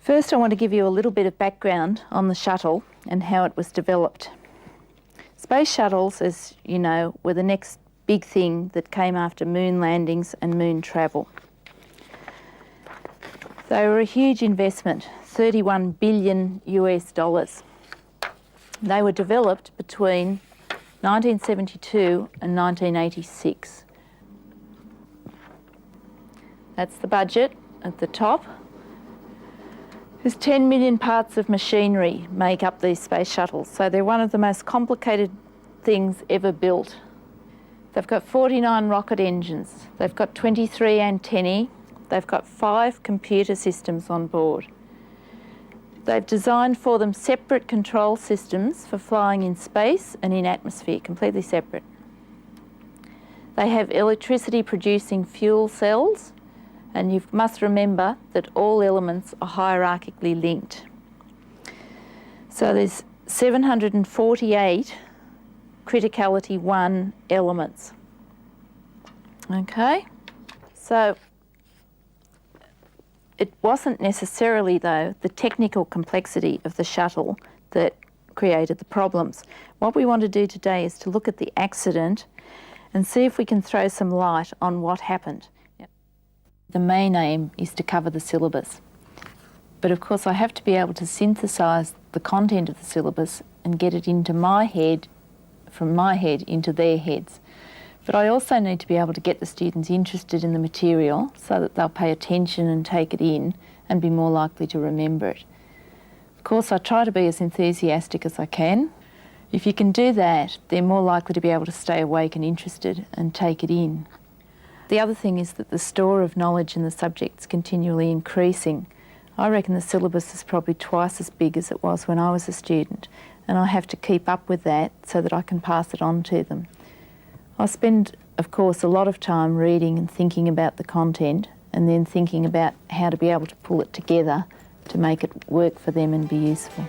First, I want to give you a little bit of background on the shuttle and how it was developed. Space shuttles, as you know, were the next big thing that came after moon landings and moon travel. They were a huge investment, $31 billion US. They were developed between 1972 and 1986. That's the budget at the top. There's 10 million parts of machinery make up these space shuttles, so they're one of the most complicated things ever built. They've got 49 rocket engines, they've got 23 antennae, they've got 5 computer systems on board. They've designed for them separate control systems for flying in space and in atmosphere, completely separate. They have electricity producing fuel cells, and you must remember that all elements are hierarchically linked. So there's 748 criticality 1 elements. Okay, so it wasn't necessarily, though, the technical complexity of the shuttle that created the problems. What we want to do today is to look at the accident and see if we can throw some light on what happened. The main aim is to cover the syllabus. But of course I have to be able to synthesise the content of the syllabus and get it into my head, from my head into their heads. But I also need to be able to get the students interested in the material so that they'll pay attention and take it in and be more likely to remember it. Of course I try to be as enthusiastic as I can. If you can do that, they're more likely to be able to stay awake and interested and take it in. The other thing is that the store of knowledge in the subject's continually increasing. I reckon the syllabus is probably twice as big as it was when I was a student, and I have to keep up with that so that I can pass it on to them. I spend, of course, a lot of time reading and thinking about the content and then thinking about how to be able to pull it together to make it work for them and be useful.